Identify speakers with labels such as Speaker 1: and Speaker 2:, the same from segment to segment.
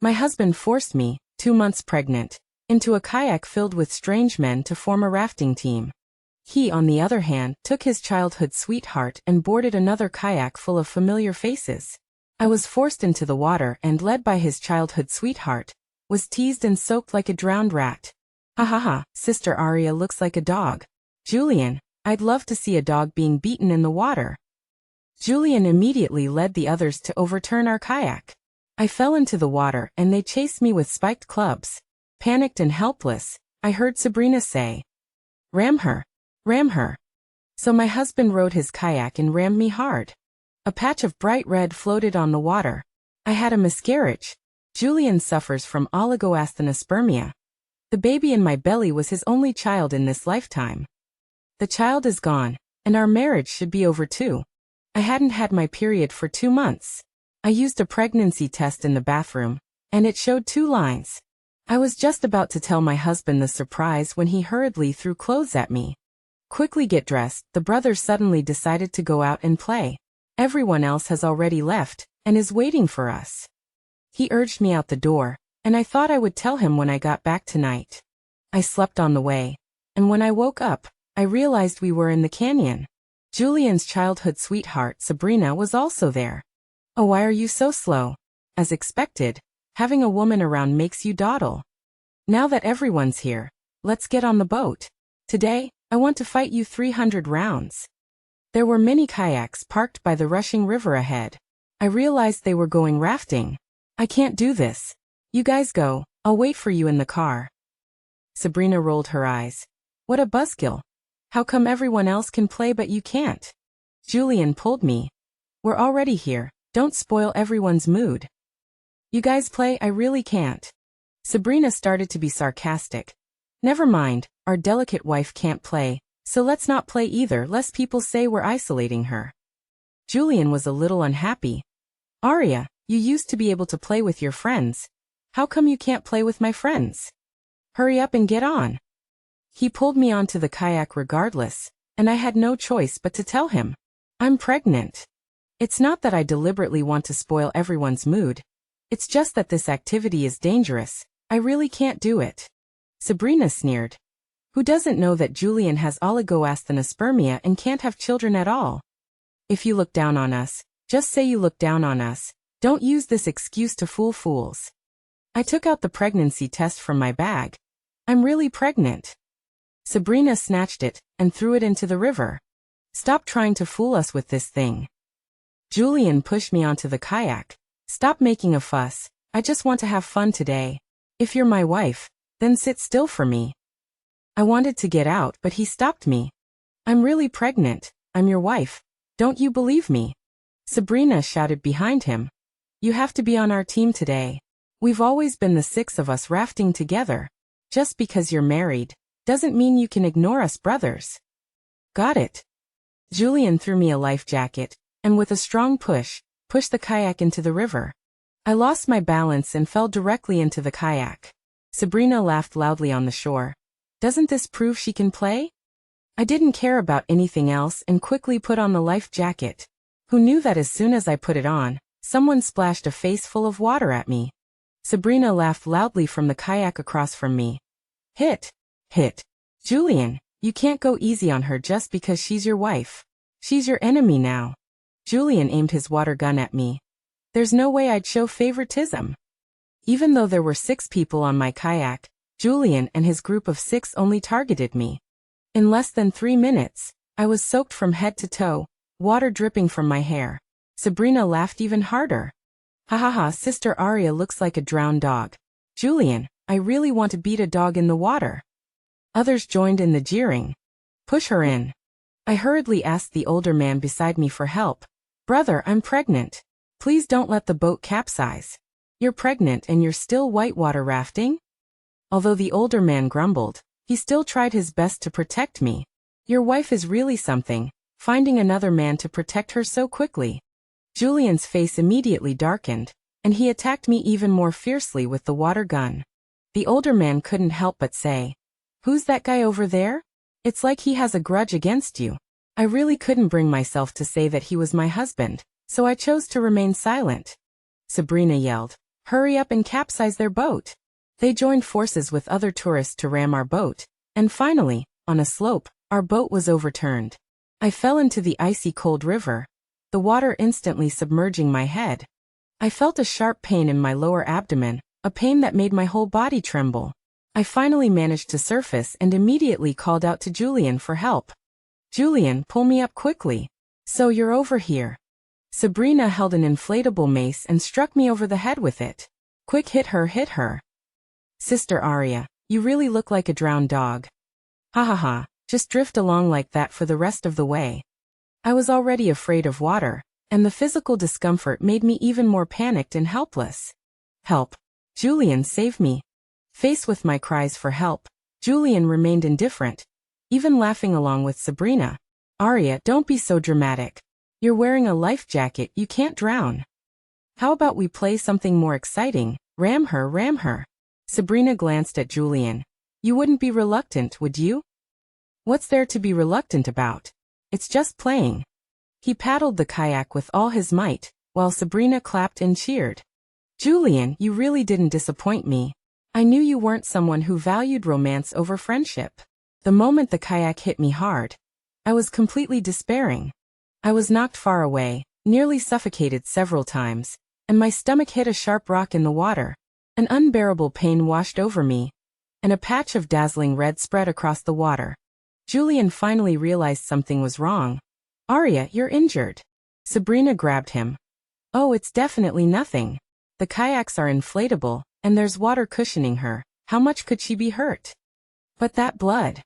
Speaker 1: My husband forced me, 2 months pregnant, into a kayak filled with strange men to form a rafting team. He, on the other hand, took his childhood sweetheart and boarded another kayak full of familiar faces. I was forced into the water and, led by his childhood sweetheart, was teased and soaked like a drowned rat. Ha ha ha, Sister Aria looks like a dog. Julian, I'd love to see a dog being beaten in the water. Julian immediately led the others to overturn our kayak. I fell into the water and they chased me with spiked clubs. Panicked and helpless, I heard Sabrina say, "Ram her. Ram her." So my husband rode his kayak and rammed me hard. A patch of bright red floated on the water. I had a miscarriage. Julian suffers from oligoasthenospermia. The baby in my belly was his only child in this lifetime. The child is gone, and our marriage should be over too. I hadn't had my period for 2 months. I used a pregnancy test in the bathroom, and it showed 2 lines. I was just about to tell my husband the surprise when he hurriedly threw clothes at me. Quickly get dressed, the brothers suddenly decided to go out and play. Everyone else has already left, and is waiting for us. He urged me out the door, and I thought I would tell him when I got back tonight. I slept on the way, and when I woke up, I realized we were in the canyon. Julian's childhood sweetheart, Sabrina, was also there. "Oh, why are you so slow?" As expected, having a woman around makes you dawdle. "Now that everyone's here, let's get on the boat. Today, I want to fight you 300 rounds. There were many kayaks parked by the rushing river ahead. I realized they were going rafting. "I can't do this. You guys go, I'll wait for you in the car." Sabrina rolled her eyes. "What a buzzkill. How come everyone else can play but you can't?" Julian pulled me. "We're already here, don't spoil everyone's mood." "You guys play, I really can't." Sabrina started to be sarcastic. "Never mind, our delicate wife can't play, so let's not play either lest people say we're isolating her." Julian was a little unhappy. "Aria, you used to be able to play with your friends. How come you can't play with my friends? Hurry up and get on." He pulled me onto the kayak regardless, and I had no choice but to tell him, "I'm pregnant." It's not that I deliberately want to spoil everyone's mood. It's just that this activity is dangerous. I really can't do it. Sabrina sneered. "Who doesn't know that Julian has oligoasthenospermia and can't have children at all? If you look down on us, just say you look down on us. Don't use this excuse to fool fools." I took out the pregnancy test from my bag. "I'm really pregnant." Sabrina snatched it and threw it into the river. "Stop trying to fool us with this thing." Julian pushed me onto the kayak. "Stop making a fuss. I just want to have fun today. If you're my wife, then sit still for me." I wanted to get out, but he stopped me. "I'm really pregnant. I'm your wife. Don't you believe me?" Sabrina shouted behind him. "You have to be on our team today. We've always been the 6 of us rafting together. Just because you're married doesn't mean you can ignore us brothers." "Got it." Julian threw me a life jacket, and with a strong push, pushed the kayak into the river. I lost my balance and fell directly into the kayak. Sabrina laughed loudly on the shore. "Doesn't this prove she can play?" I didn't care about anything else and quickly put on the life jacket. Who knew that as soon as I put it on, someone splashed a face full of water at me. Sabrina laughed loudly from the kayak across from me. Hit. Julian, you can't go easy on her just because she's your wife. She's your enemy now." Julian aimed his water gun at me. There's no way I'd show favoritism. Even though there were 6 people on my kayak, Julian and his group of 6 only targeted me. In less than 3 minutes, I was soaked from head to toe, water dripping from my hair. Sabrina laughed even harder. "Ha ha ha, Sister Aria looks like a drowned dog. Julian, I really want to beat a dog in the water." Others joined in the jeering. "Push her in." I hurriedly asked the older man beside me for help. "Brother, I'm pregnant. Please don't let the boat capsize." "You're pregnant and you're still whitewater rafting?" Although the older man grumbled, he still tried his best to protect me. "Your wife is really something, finding another man to protect her so quickly." Julian's face immediately darkened, and he attacked me even more fiercely with the water gun. The older man couldn't help but say, "Who's that guy over there? It's like he has a grudge against you." I really couldn't bring myself to say that he was my husband, so I chose to remain silent. Sabrina yelled, Hurry up and capsize their boat. They joined forces with other tourists to ram our boat, and finally, on a slope, our boat was overturned. I fell into the icy cold river, the water instantly submerging my head. I felt a sharp pain in my lower abdomen, a pain that made my whole body tremble. I finally managed to surface and immediately called out to Julian for help. Julian, pull me up quickly. So you're over here. Sabrina held an inflatable mace and struck me over the head with it. Quick, hit her, hit her. Sister Arya, you really look like a drowned dog. Ha ha ha, just drift along like that for the rest of the way. I was already afraid of water, and the physical discomfort made me even more panicked and helpless. Help. Julian, save me. Faced with my cries for help, Julian remained indifferent, even laughing along with Sabrina. Arya, don't be so dramatic. You're wearing a life jacket, you can't drown. How about we play something more exciting? Ram her, ram her. Sabrina glanced at Julian. You wouldn't be reluctant, would you? What's there to be reluctant about? It's just playing. He paddled the kayak with all his might, while Sabrina clapped and cheered. Julian, you really didn't disappoint me. I knew you weren't someone who valued romance over friendship. The moment the kayak hit me hard, I was completely despairing. I was knocked far away, nearly suffocated several times, and my stomach hit a sharp rock in the water. An unbearable pain washed over me, and a patch of dazzling red spread across the water. Julian finally realized something was wrong. Arya, you're injured. Sabrina grabbed him. Oh, it's definitely nothing. The kayaks are inflatable, and there's water cushioning her. How much could she be hurt? But that blood.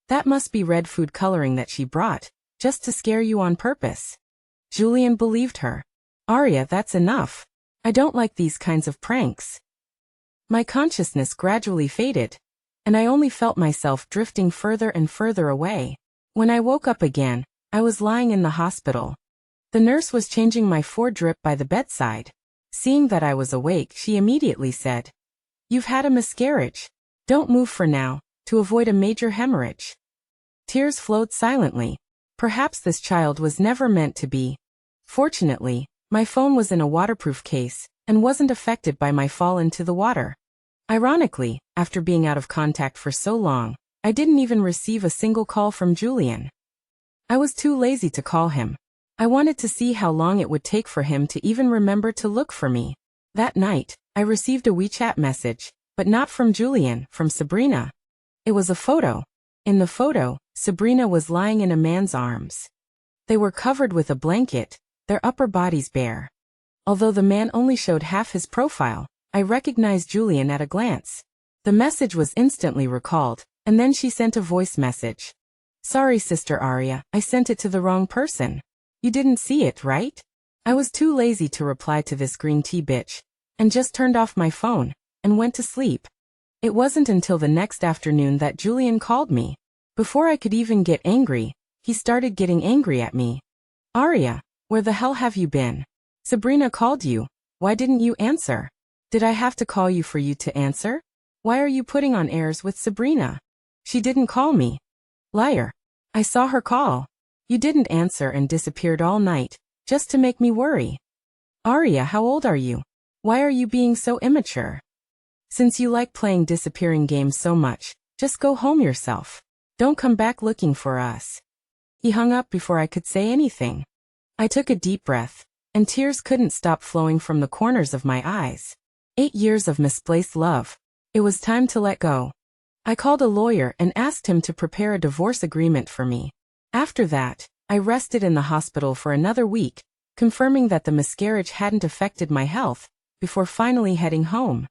Speaker 1: That must be red food coloring that she brought, just to scare you on purpose. Julian believed her. Arya, that's enough. I don't like these kinds of pranks. My consciousness gradually faded, and I only felt myself drifting further and further away. When I woke up again, I was lying in the hospital. The nurse was changing my foredrip by the bedside. Seeing that I was awake, she immediately said, You've had a miscarriage. Don't move for now, to avoid a major hemorrhage. Tears flowed silently. Perhaps this child was never meant to be. Fortunately, my phone was in a waterproof case, and wasn't affected by my fall into the water. Ironically, after being out of contact for so long, I didn't even receive a single call from Julian. I was too lazy to call him. I wanted to see how long it would take for him to even remember to look for me. That night, I received a WeChat message, but not from Julian, from Sabrina. It was a photo. In the photo, Sabrina was lying in a man's arms. They were covered with a blanket, their upper bodies bare. Although the man only showed half his profile, I recognized Julian at a glance. The message was instantly recalled, and then she sent a voice message. Sorry, Sister Arya, I sent it to the wrong person. You didn't see it, right? I was too lazy to reply to this green tea bitch, and just turned off my phone, and went to sleep. It wasn't until the next afternoon that Julian called me. Before I could even get angry, he started getting angry at me. Arya, where the hell have you been? Sabrina called you. Why didn't you answer? Did I have to call you for you to answer? Why are you putting on airs with Sabrina? She didn't call me. Liar. I saw her call. You didn't answer and disappeared all night, just to make me worry. Arya, how old are you? Why are you being so immature? Since you like playing disappearing games so much, just go home yourself. Don't come back looking for us. He hung up before I could say anything. I took a deep breath, and tears couldn't stop flowing from the corners of my eyes. 8 years of misplaced love. It was time to let go. I called a lawyer and asked him to prepare a divorce agreement for me. After that, I rested in the hospital for another week, confirming that the miscarriage hadn't affected my health, before finally heading home.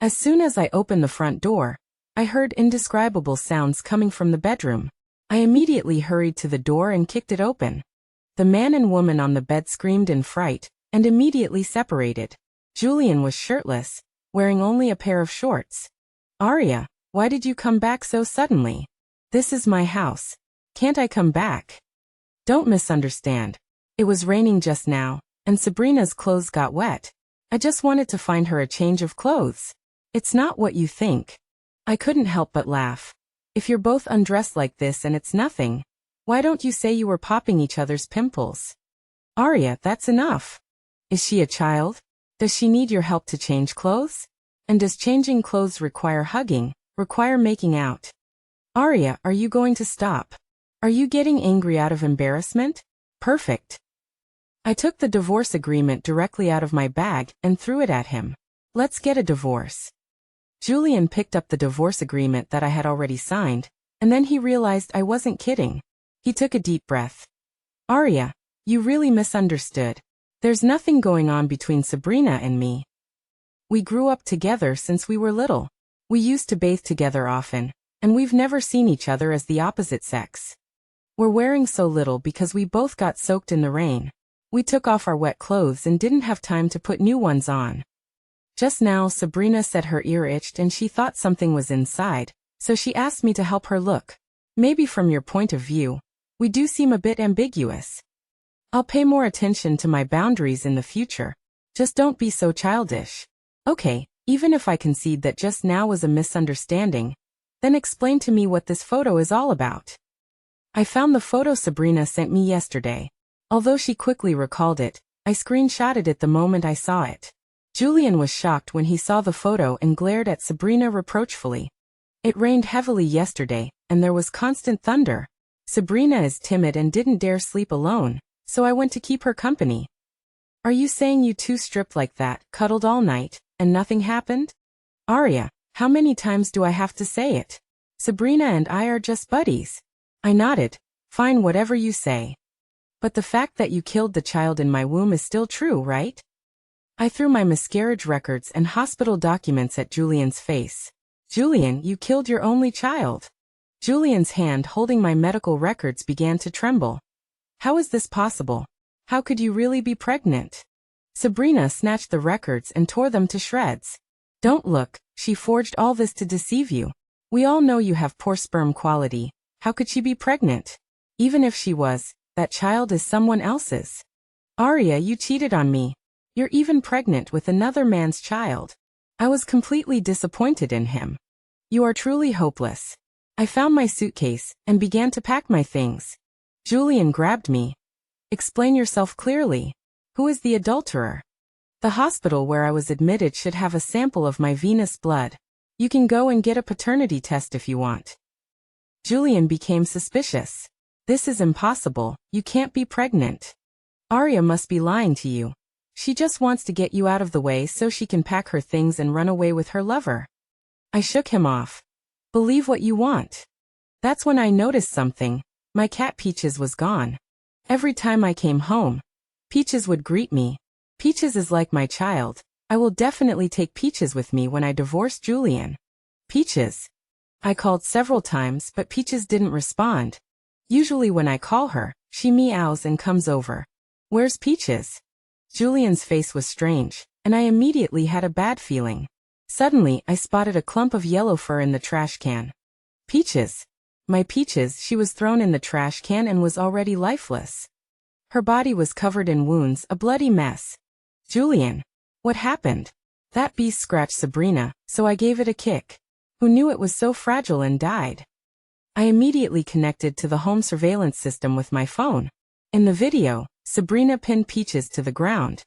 Speaker 1: As soon as I opened the front door, I heard indescribable sounds coming from the bedroom. I immediately hurried to the door and kicked it open. The man and woman on the bed screamed in fright, and immediately separated. Julian was shirtless, wearing only a pair of shorts. Arya, why did you come back so suddenly? This is my house. Can't I come back? Don't misunderstand. It was raining just now, and Sabrina's clothes got wet. I just wanted to find her a change of clothes. It's not what you think. I couldn't help but laugh. If you're both undressed like this and it's nothing, why don't you say you were popping each other's pimples? Arya, that's enough. Is she a child? Does she need your help to change clothes? And does changing clothes require hugging, require making out? Arya, are you going to stop? Are you getting angry out of embarrassment? Perfect. I took the divorce agreement directly out of my bag and threw it at him. Let's get a divorce. Julian picked up the divorce agreement that I had already signed, and then he realized I wasn't kidding. He took a deep breath. Arya, you really misunderstood. There's nothing going on between Sabrina and me. We grew up together since we were little. We used to bathe together often, and we've never seen each other as the opposite sex. We're wearing so little because we both got soaked in the rain. We took off our wet clothes and didn't have time to put new ones on. Just now Sabrina said her ear itched and she thought something was inside, so she asked me to help her look. Maybe from your point of view, we do seem a bit ambiguous. I'll pay more attention to my boundaries in the future. Just don't be so childish. Okay, even if I concede that just now was a misunderstanding, then explain to me what this photo is all about. I found the photo Sabrina sent me yesterday. Although she quickly recalled it, I screenshotted it the moment I saw it. Julian was shocked when he saw the photo and glared at Sabrina reproachfully. It rained heavily yesterday, and there was constant thunder. Sabrina is timid and didn't dare sleep alone, so I went to keep her company. Are you saying you two stripped like that, cuddled all night, and nothing happened? Arya, how many times do I have to say it? Sabrina and I are just buddies. I nodded. Fine, whatever you say. But the fact that you killed the child in my womb is still true, right? I threw my miscarriage records and hospital documents at Julian's face. Julian, you killed your only child. Julian's hand holding my medical records began to tremble. How is this possible? How could you really be pregnant? Sabrina snatched the records and tore them to shreds. Don't look, she forged all this to deceive you. We all know you have poor sperm quality. How could she be pregnant? Even if she was, that child is someone else's. Arya, you cheated on me. You're even pregnant with another man's child. I was completely disappointed in him. You are truly hopeless. I found my suitcase and began to pack my things. Julian grabbed me. Explain yourself clearly. Who is the adulterer? The hospital where I was admitted should have a sample of my venous blood. You can go and get a paternity test if you want. Julian became suspicious. This is impossible, you can't be pregnant. Arya must be lying to you. She just wants to get you out of the way so she can pack her things and run away with her lover. I shook him off. Believe what you want. That's when I noticed something. My cat Peaches was gone. Every time I came home, Peaches would greet me. Peaches is like my child. I will definitely take Peaches with me when I divorce Julian. Peaches. I called several times but Peaches didn't respond. Usually when I call her, she meows and comes over. Where's Peaches? Julian's face was strange, and I immediately had a bad feeling. Suddenly, I spotted a clump of yellow fur in the trash can. Peaches. My Peaches, she was thrown in the trash can and was already lifeless. Her body was covered in wounds, a bloody mess. Julian. What happened? That beast scratched Sabrina, so I gave it a kick. Who knew it was so fragile and died? I immediately connected to the home surveillance system with my phone. In the video, Sabrina pinned Peaches to the ground.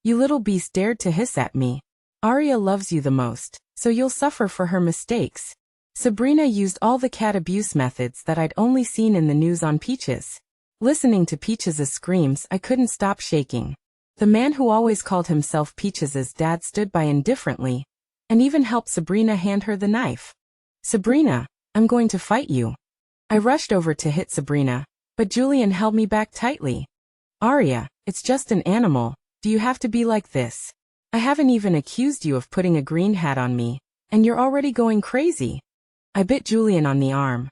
Speaker 1: You little beast dared to hiss at me. Arya loves you the most, so you'll suffer for her mistakes. Sabrina used all the cat abuse methods that I'd only seen in the news on Peaches. Listening to Peaches' screams, I couldn't stop shaking. The man who always called himself Peaches' dad stood by indifferently, and even helped Sabrina hand her the knife. Sabrina, I'm going to fight you. I rushed over to hit Sabrina, but Julian held me back tightly. Arya, it's just an animal, do you have to be like this? I haven't even accused you of putting a green hat on me, and you're already going crazy. I bit Julian on the arm.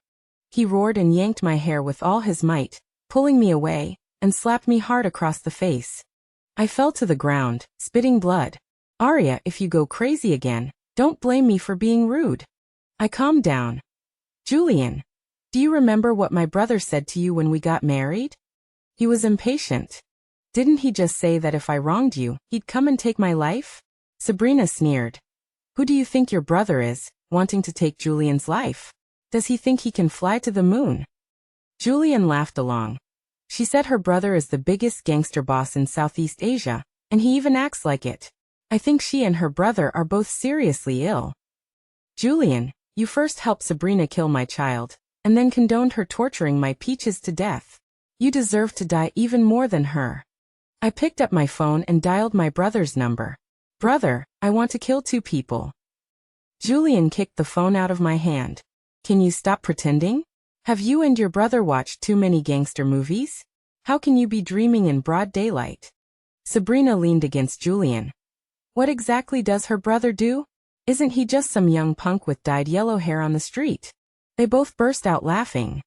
Speaker 1: He roared and yanked my hair with all his might, pulling me away, and slapped me hard across the face. I fell to the ground, spitting blood. Arya, if you go crazy again, don't blame me for being rude. I calmed down. Julian, do you remember what my brother said to you when we got married? He was impatient. Didn't he just say that if I wronged you, he'd come and take my life? Sabrina sneered. Who do you think your brother is, wanting to take Julian's life? Does he think he can fly to the moon? Julian laughed along. She said her brother is the biggest gangster boss in Southeast Asia, and he even acts like it. I think she and her brother are both seriously ill. Julian, you first helped Sabrina kill my child, and then condoned her torturing my peaches to death. You deserve to die even more than her. I picked up my phone and dialed my brother's number. Brother, I want to kill 2 people. Julian kicked the phone out of my hand. Can you stop pretending? Have you and your brother watched too many gangster movies? How can you be dreaming in broad daylight? Sabrina leaned against Julian. What exactly does her brother do? Isn't he just some young punk with dyed yellow hair on the street? They both burst out laughing.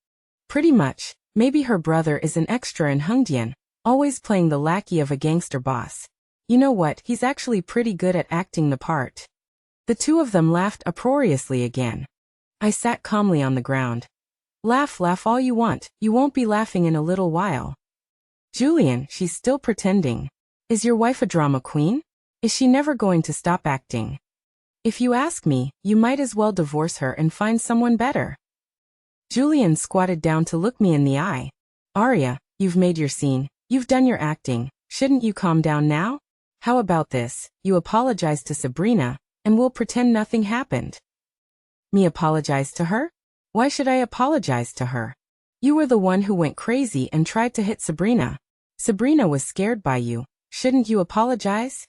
Speaker 1: Pretty much. Maybe her brother is an extra in Hungdian, always playing the lackey of a gangster boss. You know what, he's actually pretty good at acting the part. The 2 of them laughed uproariously again. I sat calmly on the ground. Laugh all you want, you won't be laughing in a little while. Julian, she's still pretending. Is your wife a drama queen? Is she never going to stop acting? If you ask me, you might as well divorce her and find someone better. Julian squatted down to look me in the eye. Arya, you've made your scene, you've done your acting, shouldn't you calm down now? How about this, you apologize to Sabrina, and we'll pretend nothing happened. Me apologize to her? Why should I apologize to her? You were the one who went crazy and tried to hit Sabrina. Sabrina was scared by you, shouldn't you apologize?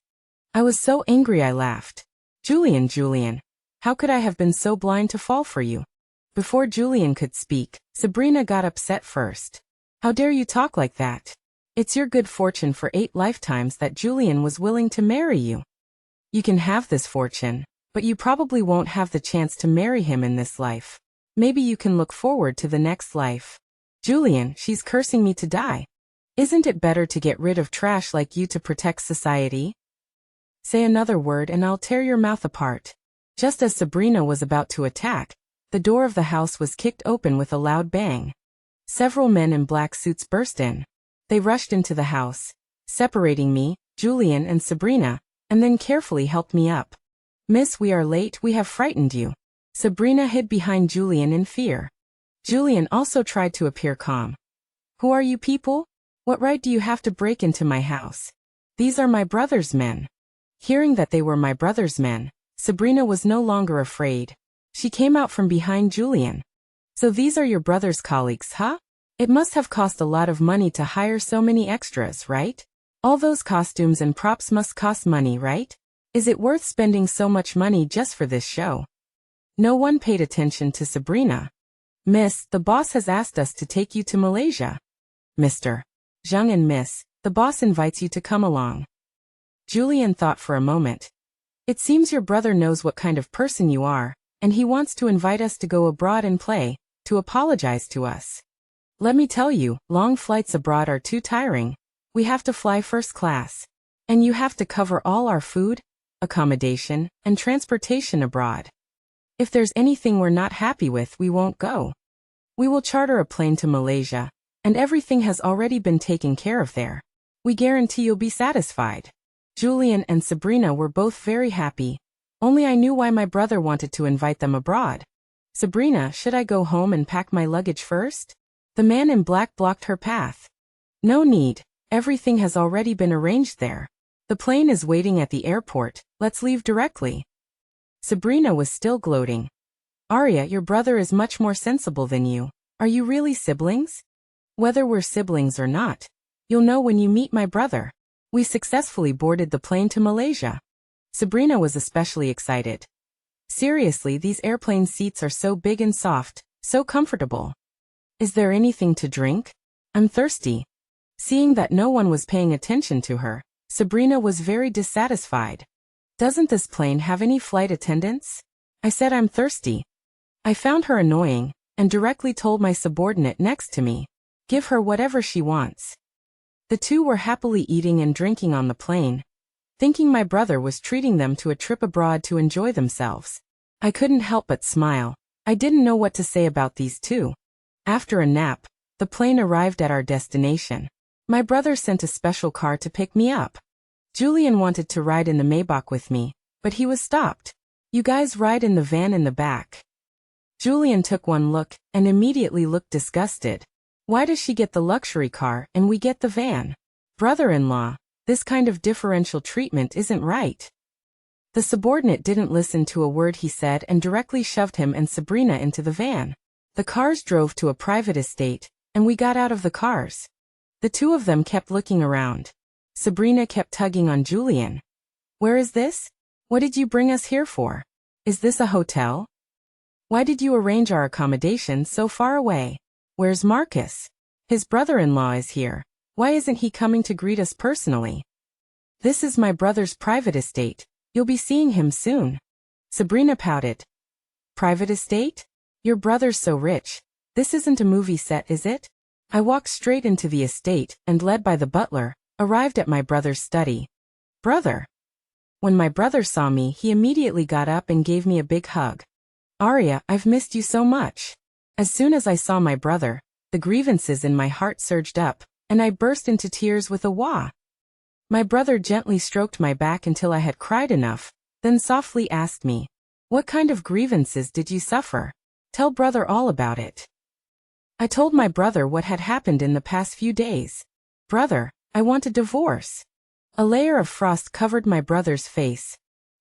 Speaker 1: I was so angry I laughed. Julian, how could I have been so blind to fall for you? Before Julian could speak, Sabrina got upset first. How dare you talk like that? It's your good fortune for 8 lifetimes that Julian was willing to marry you. You can have this fortune, but you probably won't have the chance to marry him in this life. Maybe you can look forward to the next life. Julian, she's cursing me to die. Isn't it better to get rid of trash like you to protect society? Say another word and I'll tear your mouth apart. Just as Sabrina was about to attack, the door of the house was kicked open with a loud bang. Several men in black suits burst in. They rushed into the house, separating me, Julian and Sabrina, and then carefully helped me up. Miss, we are late, we have frightened you. Sabrina hid behind Julian in fear. Julian also tried to appear calm. Who are you people? What right do you have to break into my house? These are my brother's men. Hearing that they were my brother's men, Sabrina was no longer afraid. She came out from behind Julian. So these are your brother's colleagues, huh? It must have cost a lot of money to hire so many extras, right? All those costumes and props must cost money, right? Is it worth spending so much money just for this show? No one paid attention to Sabrina. Miss, the boss has asked us to take you to Malaysia. Mr. Zhang and Miss, the boss invites you to come along. Julian thought for a moment. It seems your brother knows what kind of person you are, and he wants to invite us to go abroad and play, to apologize to us. Let me tell you, long flights abroad are too tiring. We have to fly first class. And you have to cover all our food, accommodation, and transportation abroad. If there's anything we're not happy with, we won't go. We will charter a plane to Malaysia, and everything has already been taken care of there. We guarantee you'll be satisfied. Julian and Sabrina were both very happy. Only I knew why my brother wanted to invite them abroad. Sabrina, should I go home and pack my luggage first? The man in black blocked her path. No need. Everything has already been arranged there. The plane is waiting at the airport. Let's leave directly. Sabrina was still gloating. Arya, your brother is much more sensible than you. Are you really siblings? Whether we're siblings or not, you'll know when you meet my brother. We successfully boarded the plane to Malaysia. Sabrina was especially excited. Seriously, these airplane seats are so big and soft, so comfortable. Is there anything to drink? I'm thirsty. Seeing that no one was paying attention to her, Sabrina was very dissatisfied. Doesn't this plane have any flight attendants? I said I'm thirsty. I found her annoying, and directly told my subordinate next to me, give her whatever she wants. The two were happily eating and drinking on the plane, thinking my brother was treating them to a trip abroad to enjoy themselves. I couldn't help but smile. I didn't know what to say about these two. After a nap, the plane arrived at our destination. My brother sent a special car to pick me up. Julian wanted to ride in the Maybach with me, but he was stopped. You guys ride in the van in the back. Julian took one look and immediately looked disgusted. Why does she get the luxury car and we get the van? Brother-in-law, this kind of differential treatment isn't right. The subordinate didn't listen to a word he said and directly shoved him and Sabrina into the van. The cars drove to a private estate, and we got out of the cars. The two of them kept looking around. Sabrina kept tugging on Julian. Where is this? What did you bring us here for? Is this a hotel? Why did you arrange our accommodation so far away? Where's Marcus? His brother-in-law is here. Why isn't he coming to greet us personally? This is my brother's private estate. You'll be seeing him soon. Sabrina pouted. Private estate? Your brother's so rich. This isn't a movie set, is it? I walked straight into the estate and, led by the butler, arrived at my brother's study. Brother. When my brother saw me, he immediately got up and gave me a big hug. Arya, I've missed you so much. As soon as I saw my brother, the grievances in my heart surged up, and I burst into tears with a wah. My brother gently stroked my back until I had cried enough, then softly asked me, what kind of grievances did you suffer? Tell brother all about it. I told my brother what had happened in the past few days. Brother, I want a divorce. A layer of frost covered my brother's face.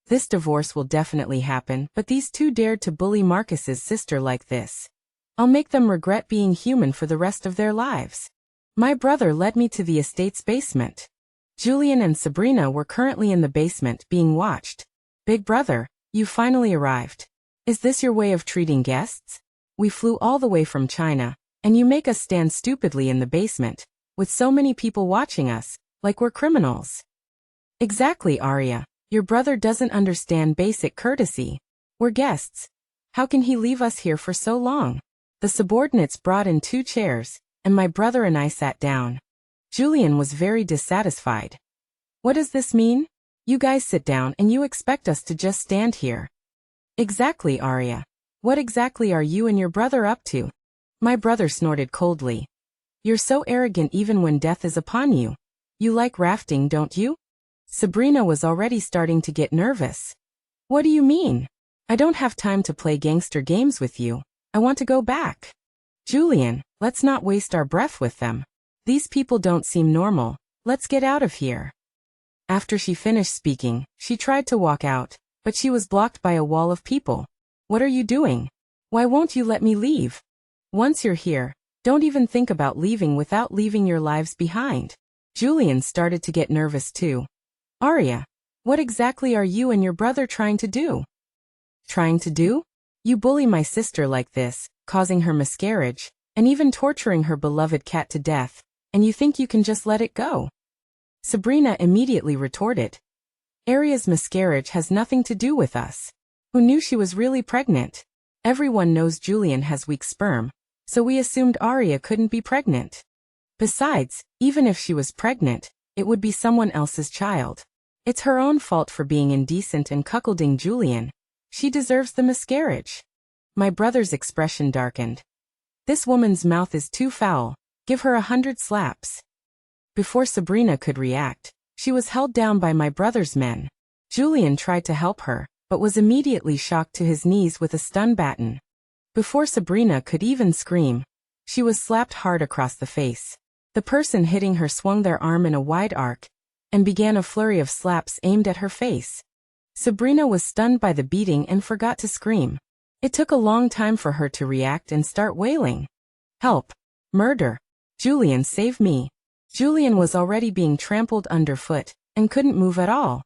Speaker 1: This divorce will definitely happen, but these two dared to bully Marcus's sister like this. I'll make them regret being human for the rest of their lives. My brother led me to the estate's basement. Julian and Sabrina were currently in the basement being watched. Big brother, you finally arrived. Is this your way of treating guests? We flew all the way from China, and you make us stand stupidly in the basement, with so many people watching us, like we're criminals. Exactly, Arya. Your brother doesn't understand basic courtesy. We're guests. How can he leave us here for so long? The subordinates brought in 2 chairs, and my brother and I sat down. Julian was very dissatisfied. What does this mean? You guys sit down and you expect us to just stand here. Exactly, Arya. What exactly are you and your brother up to? My brother snorted coldly. You're so arrogant even when death is upon you. You like rafting, don't you? Sabrina was already starting to get nervous. What do you mean? I don't have time to play gangster games with you. I want to go back. Julian, let's not waste our breath with them. These people don't seem normal. Let's get out of here. After she finished speaking, she tried to walk out, but she was blocked by a wall of people. What are you doing? Why won't you let me leave? Once you're here, don't even think about leaving without leaving your lives behind. Julian started to get nervous too. Arya, what exactly are you and your brother trying to do? Trying to do? You bully my sister like this, causing her miscarriage, and even torturing her beloved cat to death, and you think you can just let it go? Sabrina immediately retorted. Arya's miscarriage has nothing to do with us. Who knew she was really pregnant? Everyone knows Julian has weak sperm, so we assumed Arya couldn't be pregnant. Besides, even if she was pregnant, it would be someone else's child. It's her own fault for being indecent and cuckolding Julian. She deserves the miscarriage. My brother's expression darkened. This woman's mouth is too foul. Give her 100 slaps. Before Sabrina could react, she was held down by my brother's men. Julian tried to help her, but was immediately shocked to his knees with a stun baton. Before Sabrina could even scream, she was slapped hard across the face. The person hitting her swung their arm in a wide arc, and began a flurry of slaps aimed at her face. Sabrina was stunned by the beating and forgot to scream. It took a long time for her to react and start wailing. Help! Murder! Julian, save me! Julian was already being trampled underfoot, and couldn't move at all.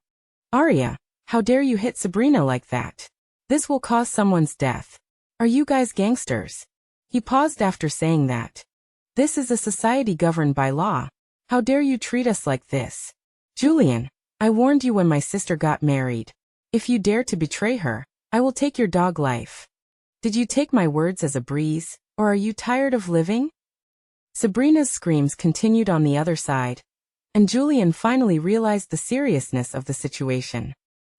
Speaker 1: Arya, how dare you hit Sabrina like that? This will cause someone's death. Are you guys gangsters? He paused after saying that. This is a society governed by law. How dare you treat us like this? Julian, I warned you when my sister got married. If you dare to betray her, I will take your dog life. Did you take my words as a breeze, or are you tired of living? Sabrina's screams continued on the other side, and Julian finally realized the seriousness of the situation.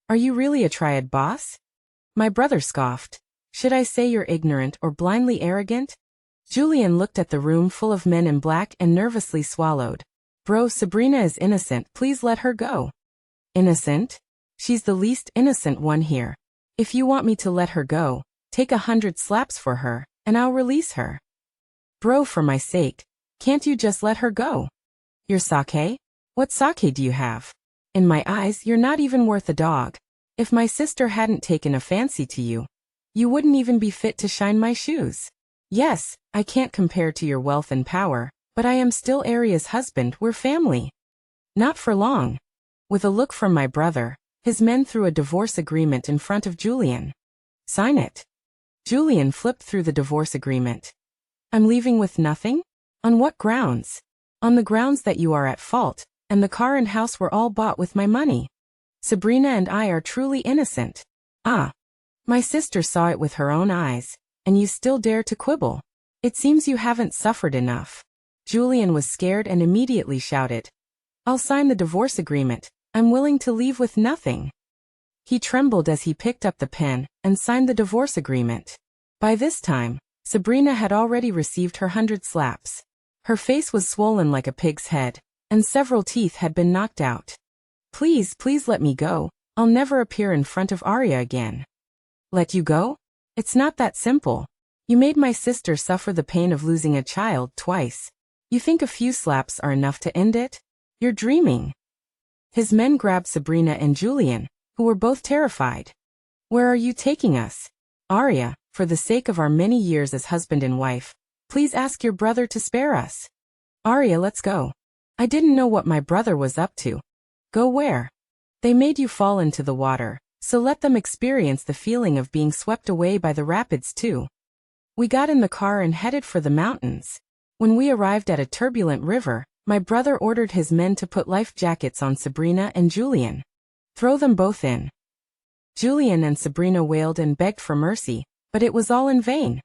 Speaker 1: Are you really a triad boss? My brother scoffed. Should I say you're ignorant or blindly arrogant? Julian looked at the room full of men in black and nervously swallowed. Bro, Sabrina is innocent, please let her go. Innocent? She's the least innocent one here. If you want me to let her go, take 100 slaps for her, and I'll release her. Bro, for my sake, can't you just let her go? Your sake? What sake do you have? In my eyes, you're not even worth a dog. If my sister hadn't taken a fancy to you, you wouldn't even be fit to shine my shoes. Yes, I can't compare to your wealth and power, but I am still Arya's husband, we're family. Not for long. With a look from my brother, his men threw a divorce agreement in front of Julian. Sign it. Julian flipped through the divorce agreement. I'm leaving with nothing? On what grounds? On the grounds that you are at fault, and the car and house were all bought with my money. Sabrina and I are truly innocent. Ah. My sister saw it with her own eyes, and you still dare to quibble. It seems you haven't suffered enough. Julian was scared and immediately shouted, I'll sign the divorce agreement. I'm willing to leave with nothing. He trembled as he picked up the pen and signed the divorce agreement. By this time, Sabrina had already received her 100 slaps. Her face was swollen like a pig's head, and several teeth had been knocked out. Please, please let me go. I'll never appear in front of Arya again. Let you go? It's not that simple. You made my sister suffer the pain of losing a child twice. You think a few slaps are enough to end it? You're dreaming. His men grabbed Sabrina and Julian, who were both terrified. Where are you taking us? Arya, for the sake of our many years as husband and wife, please ask your brother to spare us. Arya, let's go. I didn't know what my brother was up to. Go where? They made you fall into the water, so let them experience the feeling of being swept away by the rapids too. We got in the car and headed for the mountains. When we arrived at a turbulent river, my brother ordered his men to put life jackets on Sabrina and Julian. Throw them both in. Julian and Sabrina wailed and begged for mercy, but it was all in vain.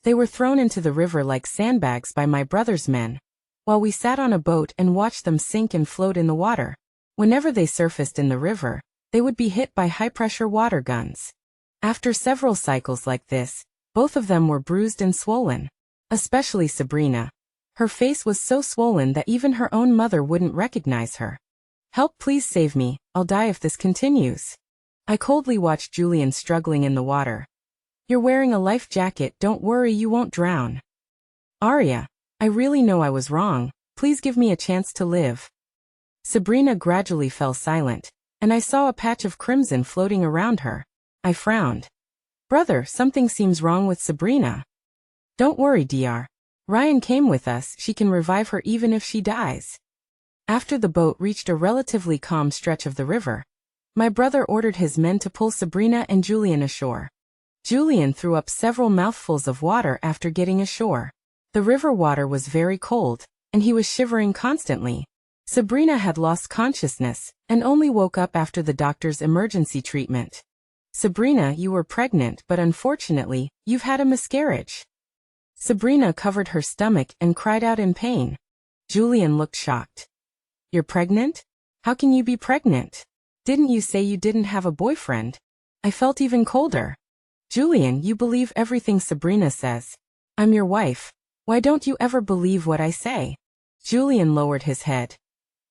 Speaker 1: They were thrown into the river like sandbags by my brother's men, while we sat on a boat and watched them sink and float in the water. Whenever they surfaced in the river, they would be hit by high-pressure water guns. After several cycles like this, both of them were bruised and swollen. Especially Sabrina. Her face was so swollen that even her own mother wouldn't recognize her. Help, please save me, I'll die if this continues. I coldly watched Julian struggling in the water. You're wearing a life jacket, don't worry, you won't drown. Arya, I really know I was wrong, please give me a chance to live. Sabrina gradually fell silent, and I saw a patch of crimson floating around her. I frowned. Brother, something seems wrong with Sabrina. Don't worry, Dr. Ryan came with us, she can revive her even if she dies. After the boat reached a relatively calm stretch of the river, my brother ordered his men to pull Sabrina and Julian ashore. Julian threw up several mouthfuls of water after getting ashore. The river water was very cold, and he was shivering constantly. Sabrina had lost consciousness and only woke up after the doctor's emergency treatment. Sabrina, you were pregnant, but unfortunately, you've had a miscarriage. Sabrina covered her stomach and cried out in pain. Julian looked shocked. You're pregnant? How can you be pregnant? Didn't you say you didn't have a boyfriend? I felt even colder. Julian, you believe everything Sabrina says. I'm your wife. Why don't you ever believe what I say? Julian lowered his head.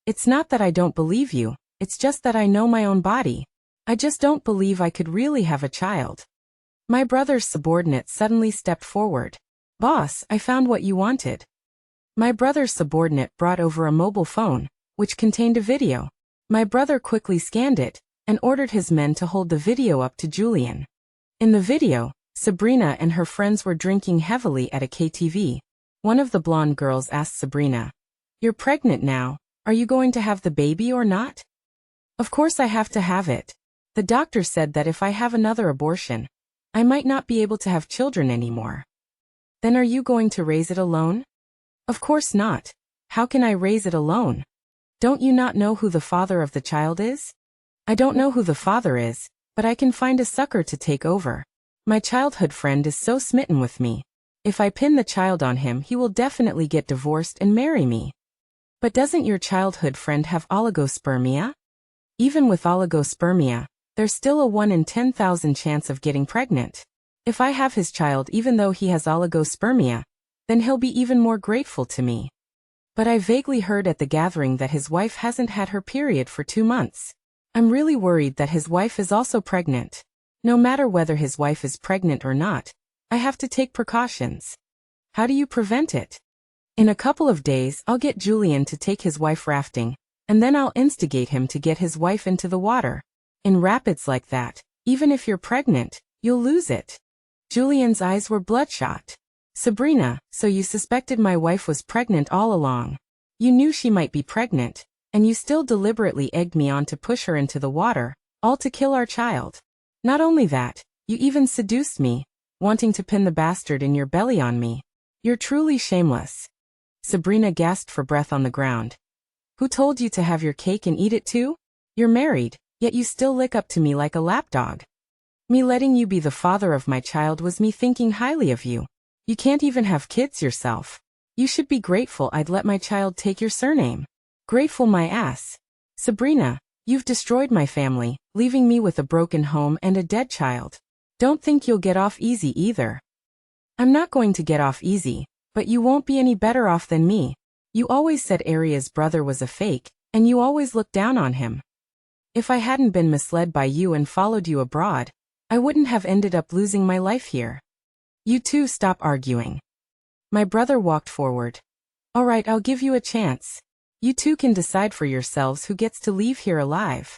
Speaker 1: It's not that I don't believe you, it's just that I know my own body. I just don't believe I could really have a child. My brother's subordinate suddenly stepped forward. Boss, I found what you wanted. My brother's subordinate brought over a mobile phone, which contained a video. My brother quickly scanned it, and ordered his men to hold the video up to Julian. In the video, Sabrina and her friends were drinking heavily at a KTV. One of the blonde girls asked Sabrina, You're pregnant now, are you going to have the baby or not? Of course I have to have it. The doctor said that if I have another abortion, I might not be able to have children anymore. Then are you going to raise it alone? Of course not. How can I raise it alone? Don't you not know who the father of the child is? I don't know who the father is, but I can find a sucker to take over. My childhood friend is so smitten with me. If I pin the child on him, he will definitely get divorced and marry me. But doesn't your childhood friend have oligospermia? Even with oligospermia, there's still a 1 in 10,000 chance of getting pregnant. If I have his child even though he has oligospermia, then he'll be even more grateful to me. But I vaguely heard at the gathering that his wife hasn't had her period for 2 months. I'm really worried that his wife is also pregnant. No matter whether his wife is pregnant or not, I have to take precautions. How do you prevent it? In a couple of days, I'll get Julian to take his wife rafting, and then I'll instigate him to get his wife into the water. In rapids like that, even if you're pregnant, you'll lose it. Julian's eyes were bloodshot. Sabrina, so you suspected my wife was pregnant all along. You knew she might be pregnant, and you still deliberately egged me on to push her into the water, all to kill our child. Not only that, you even seduced me, wanting to pin the bastard in your belly on me. You're truly shameless. Sabrina gasped for breath on the ground. Who told you to have your cake and eat it too? You're married, yet you still lick up to me like a lapdog. Me letting you be the father of my child was me thinking highly of you. You can't even have kids yourself. You should be grateful I'd let my child take your surname. Grateful my ass. Sabrina, you've destroyed my family, leaving me with a broken home and a dead child. Don't think you'll get off easy either. I'm not going to get off easy, but you won't be any better off than me. You always said Aria's brother was a fake, and you always looked down on him. If I hadn't been misled by you and followed you abroad, I wouldn't have ended up losing my life here. You two stop arguing. My brother walked forward. All right, I'll give you a chance. You two can decide for yourselves who gets to leave here alive.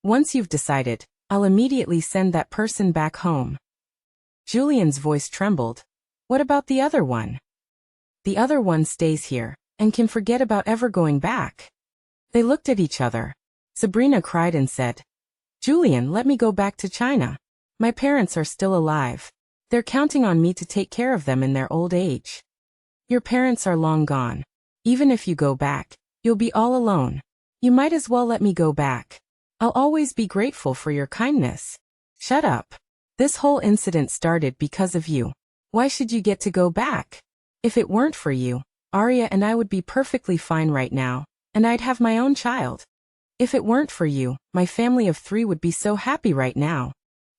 Speaker 1: Once you've decided, I'll immediately send that person back home. Julian's voice trembled. What about the other one? The other one stays here, and can forget about ever going back. They looked at each other. Sabrina cried and said, Julian, let me go back to China. My parents are still alive. They're counting on me to take care of them in their old age. Your parents are long gone. Even if you go back, you'll be all alone. You might as well let me go back. I'll always be grateful for your kindness. Shut up. This whole incident started because of you. Why should you get to go back? If it weren't for you, Aria and I would be perfectly fine right now, and I'd have my own child. If it weren't for you, my family of 3 would be so happy right now.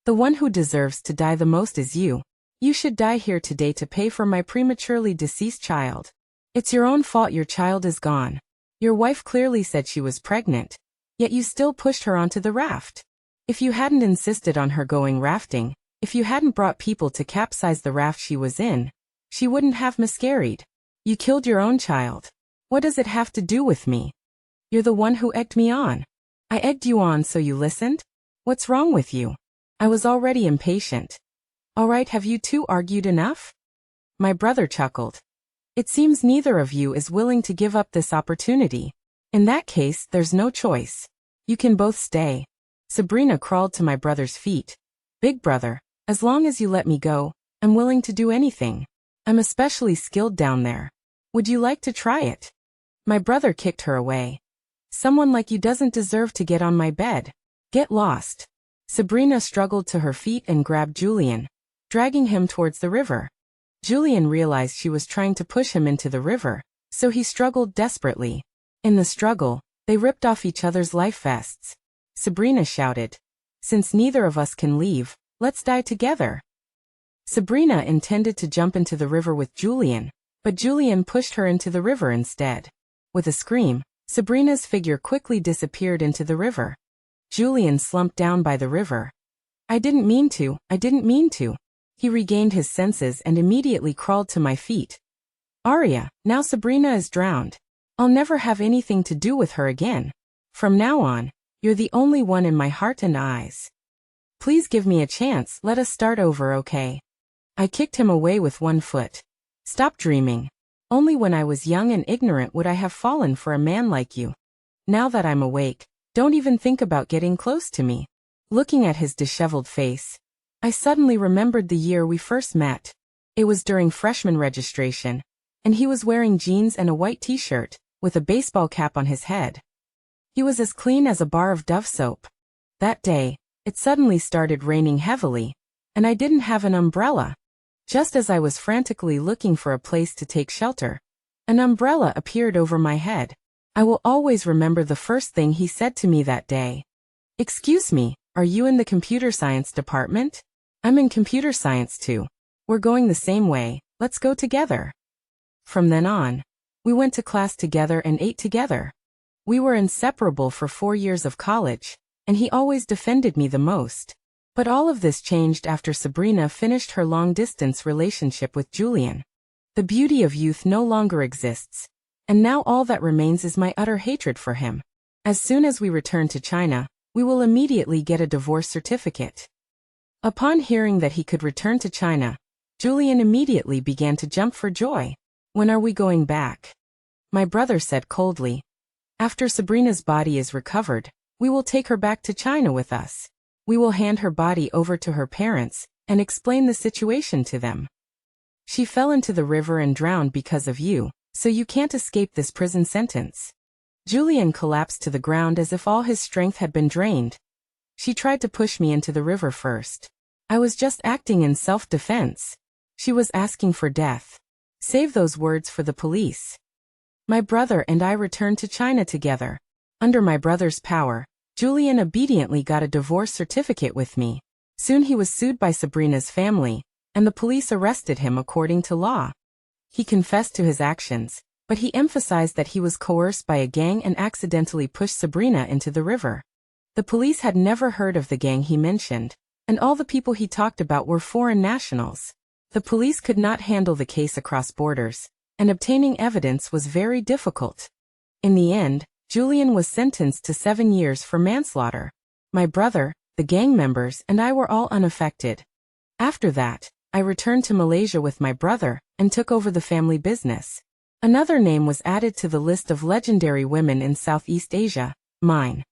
Speaker 1: The one who deserves to die the most is you. You should die here today to pay for my prematurely deceased child. It's your own fault your child is gone. Your wife clearly said she was pregnant, yet you still pushed her onto the raft. If you hadn't insisted on her going rafting, if you hadn't brought people to capsize the raft she was in, she wouldn't have miscarried. You killed your own child. What does it have to do with me? You're the one who egged me on. I egged you on so you listened? What's wrong with you? I was already impatient. All right, have you two argued enough? My brother chuckled. It seems neither of you is willing to give up this opportunity. In that case, there's no choice. You can both stay. Sabrina crawled to my brother's feet. Big brother, as long as you let me go, I'm willing to do anything. I'm especially skilled down there. Would you like to try it? My brother kicked her away. Someone like you doesn't deserve to get on my bed. Get lost. Sabrina struggled to her feet and grabbed Julian, dragging him towards the river. Julian realized she was trying to push him into the river, so he struggled desperately. In the struggle, they ripped off each other's life vests. Sabrina shouted, Since neither of us can leave, let's die together. Sabrina intended to jump into the river with Julian, but Julian pushed her into the river instead. With a scream, Sabrina's figure quickly disappeared into the river. Julian slumped down by the river. I didn't mean to. He regained his senses and immediately crawled to my feet. Aria, now Sabrina is drowned. I'll never have anything to do with her again. From now on, you're the only one in my heart and eyes. Please give me a chance, let us start over, okay? I kicked him away with one foot. Stop dreaming. Only when I was young and ignorant would I have fallen for a man like you. Now that I'm awake, don't even think about getting close to me. Looking at his disheveled face, I suddenly remembered the year we first met. It was during freshman registration, and he was wearing jeans and a white t-shirt, with a baseball cap on his head. He was as clean as a bar of Dove soap. That day, it suddenly started raining heavily, and I didn't have an umbrella. Just as I was frantically looking for a place to take shelter, an umbrella appeared over my head. I will always remember the first thing he said to me that day. Excuse me, are you in the computer science department? I'm in computer science too. We're going the same way, let's go together. From then on, we went to class together and ate together. We were inseparable for 4 years of college, and he always defended me the most. But all of this changed after Sabrina finished her long-distance relationship with Julian. The beauty of youth no longer exists, and now all that remains is my utter hatred for him. As soon as we returned to China, We will immediately get a divorce certificate." Upon hearing that he could return to China, Julian immediately began to jump for joy. "When are we going back?" My brother said coldly. "After Sabrina's body is recovered, we will take her back to China with us. We will hand her body over to her parents and explain the situation to them. She fell into the river and drowned because of you, so you can't escape this prison sentence." Julian collapsed to the ground as if all his strength had been drained. "She tried to push me into the river first. I was just acting in self-defense. She was asking for death. Save those words for the police." My brother and I returned to China together. Under my brother's power, Julian obediently got a divorce certificate with me. Soon he was sued by Sabrina's family, and the police arrested him according to law. He confessed to his actions, but he emphasized that he was coerced by a gang and accidentally pushed Sabrina into the river. The police had never heard of the gang he mentioned, and all the people he talked about were foreign nationals. The police could not handle the case across borders, and obtaining evidence was very difficult. In the end, Julian was sentenced to 7 years for manslaughter. My brother, the gang members, and I were all unaffected. After that, I returned to Malaysia with my brother and took over the family business. Another name was added to the list of legendary women in Southeast Asia, mine.